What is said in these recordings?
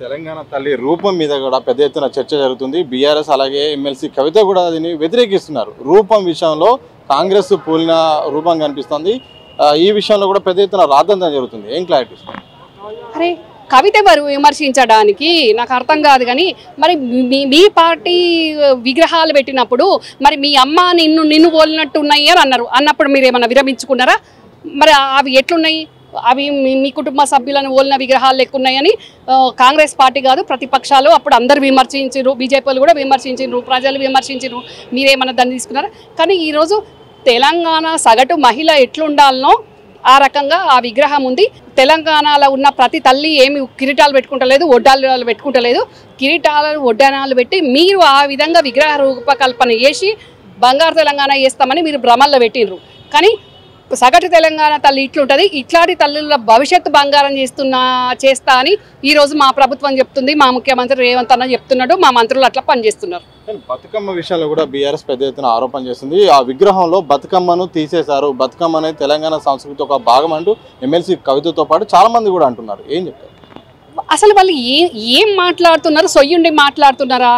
తెలంగాణ తల్లి రూపం మీద కూడా పెద్ద ఎత్తున చర్చ జరుగుతుంది. బీఆర్ఎస్ అలాగే ఎమ్మెల్సీ కవిత కూడా దీన్ని వ్యతిరేకిస్తున్నారు. రూపం విషయంలో కాంగ్రెస్ పోలిన రూపం కనిపిస్తుంది. ఈ విషయంలో కూడా పెద్ద ఎత్తున రాద్ధాంతం జరుగుతుంది. ఏం క్లారిటీ? అరే కవిత ఎవరు విమర్శించడానికి నాకు అర్థం కాదు. కానీ మరి మీ పార్టీ విగ్రహాలు పెట్టినప్పుడు మరి మీ అమ్మ నిన్ను పోలినట్టు ఉన్నాయి అని అన్నప్పుడు మీరు ఏమన్నా విరమించుకున్నారా? మరి అవి ఎట్లున్నాయి? అవి మీ కుటుంబ సభ్యులను పోలిన విగ్రహాలు ఎక్కున్నాయని కాంగ్రెస్ పార్టీ కాదు ప్రతిపక్షాలు అప్పుడు అందరు విమర్శించారు. బీజేపీలు కూడా విమర్శించారు, ప్రజలు విమర్శించారు. మీరేమన్నా దాన్ని తీసుకున్నారా? కానీ ఈరోజు తెలంగాణ సగటు మహిళ ఎట్లుండాలనో ఆ రకంగా ఆ విగ్రహం ఉంది. తెలంగాణలో ఉన్న ప్రతి తల్లి ఏమి కిరీటాలు పెట్టుకుంటలేదు, ఒడ్డాలు పెట్టుకుంటలేదు. కిరీటాలు ఒడ్డానాలు పెట్టి మీరు ఆ విధంగా విగ్రహ రూపకల్పన చేసి బంగారు తెలంగాణ చేస్తామని మీరు భ్రమల్లో పెట్టినరు. కానీ సగటు తెలంగాణ తల్లి ఇట్లుంటుంది. ఇట్లాంటి తల్లుల భవిష్యత్తు బంగారం చేస్తా అని ఈరోజు మా ప్రభుత్వం చెప్తుంది. మా ముఖ్యమంత్రి రేవంత్ అన్న చెప్తున్నాడు. మా మంత్రులు అట్లా పనిచేస్తున్నారు. బతుకమ్మ విషయంలో కూడా బీఆర్ఎస్ పెద్ద ఎత్తున ఆరోపణ చేస్తుంది. ఆ విగ్రహంలో బతుకమ్మను తీసేశారు. బతుకమ్మ అనేది తెలంగాణ సంస్కృతి ఒక భాగం అంటూ ఎమ్మెల్సీ కవితతో పాటు చాలా మంది కూడా అంటున్నారు. ఏం చెప్తారు? అసలు వాళ్ళు ఏం మాట్లాడుతున్నారు? సొయ్యుండి మాట్లాడుతున్నారా?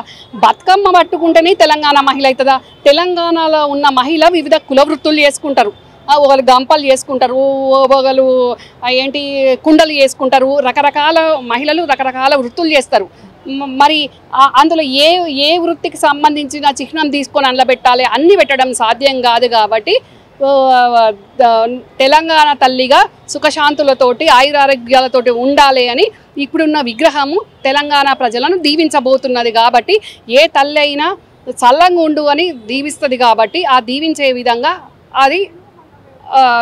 బతుకమ్మ పట్టుకుంటేనే తెలంగాణ మహిళ అవుతుందా? తెలంగాణలో ఉన్న మహిళ వివిధ కుల వృత్తులు చేసుకుంటారు. ఒకళ్ళు గంపలు చేసుకుంటారు, ఒకళ్ళు ఏంటి కుండలు చేసుకుంటారు. రకరకాల మహిళలు రకరకాల వృత్తులు చేస్తారు. మరి అందులో ఏ వృత్తికి సంబంధించిన చిహ్నం తీసుకొని అందులో పెట్టాలి, అన్నీ పెట్టడం సాధ్యం కాదు. కాబట్టి తెలంగాణ తల్లిగా సుఖశాంతులతోటి ఆయురారోగ్యాలతోటి ఉండాలి అని ఇప్పుడున్న విగ్రహము తెలంగాణ ప్రజలను దీవించబోతున్నది. కాబట్టి ఏ తల్లి అయినా చల్లంగా ఉండు అని దీవిస్తుంది. కాబట్టి ఆ దీవించే విధంగా అది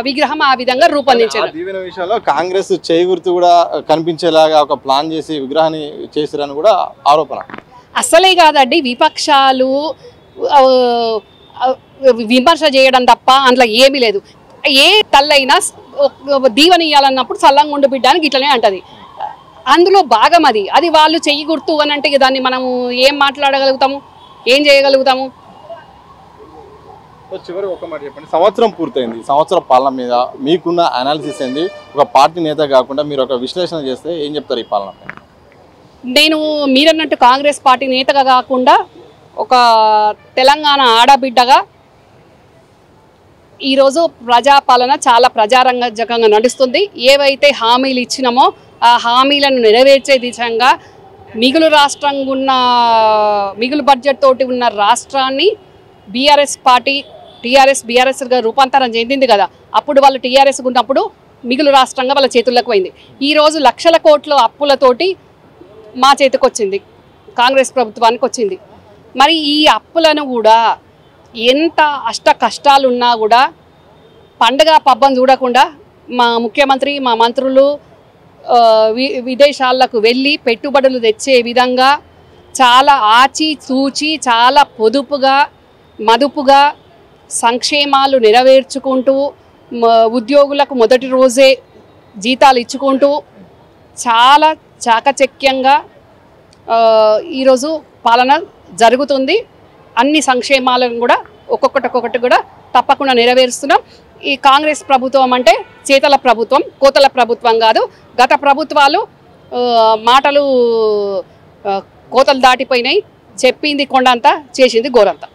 విగ్రహం ఆ విధంగా రూపొందించారు. దీవెన విషయంలో కాంగ్రెస్ చేయి గుర్తు కూడా కనిపించేలాగా ఒక ప్లాన్ చేసి విగ్రహాన్ని చేసిరని కూడా ఆరోపణ. అసలే కాదండి, విపక్షాలు విమర్శ చేయడం తప్ప అందులో ఏమీ లేదు. ఏ తల్లైనా దీవెన ఇవ్వాలన్నప్పుడు చల్లంగా ఉండు బిడ్డానికి ఇట్లనే అంటది. అందులో భాగం అది వాళ్ళు చెయ్యి గుర్తు అని అంటే దాన్ని మనము ఏం మాట్లాడగలుగుతాము, ఏం చేయగలుగుతాము? చివరి ఒక మాట చెప్పండి. సంవత్సరం పూర్తయింది. సంవత్సరం పాలన మీద మీకున్న అనాలిసిస్ ఏంది? ఒక పార్టీ నేత కాకుండా మీరు ఒక విశ్లేషణ చేస్తే ఏం చెప్తారు ఈ పాలన? నేను మీరన్నట్టు కాంగ్రెస్ పార్టీ నేతగా కాకుండా ఒక తెలంగాణ ఆడబిడ్డగా ఈరోజు ప్రజాపాలన చాలా ప్రజారంజకంగా నడుస్తుంది. ఏవైతే హామీలు ఇచ్చినామో ఆ హామీలను నెరవేర్చే దిశగా మిగులు రాష్ట్రంగా ఉన్న మిగులు బడ్జెట్ తోటి ఉన్న రాష్ట్రాన్ని బీఆర్ఎస్ పార్టీ బీఆర్ఎస్గా రూపాంతరం చెందింది కదా. అప్పుడు వాళ్ళు టీఆర్ఎస్ ఉన్నప్పుడు మిగులు రాష్ట్రంగా వాళ్ళ చేతుల్లోకి పోయింది. ఈరోజు లక్షల కోట్ల అప్పులతోటి మా చేతికి వచ్చింది, కాంగ్రెస్ ప్రభుత్వానికి వచ్చింది. మరి ఈ అప్పులను కూడా ఎంత అష్ట కష్టాలున్నా కూడా పండగ పబ్బం చూడకుండా మా ముఖ్యమంత్రి మా మంత్రులు విదేశాలకు వెళ్ళి పెట్టుబడులు తెచ్చే విధంగా చాలా ఆచి తూచి చాలా పొదుపుగా మదుపుగా సంక్షేమాలు నెరవేర్చుకుంటూ ఉద్యోగులకు మొదటి రోజే జీతాలు ఇచ్చుకుంటూ చాలా చాకచక్యంగా ఈరోజు పాలన జరుగుతుంది. అన్ని సంక్షేమాలను కూడా ఒక్కొక్కటి కూడా తప్పకుండా నెరవేరుస్తున్నాం. ఈ కాంగ్రెస్ ప్రభుత్వం అంటే చేతల ప్రభుత్వం, కోతల ప్రభుత్వం కాదు. గత ప్రభుత్వాలు మాటలు కోతలు దాటిపోయినాయి, చెప్పింది కొండంతా చేసింది గోరంతా.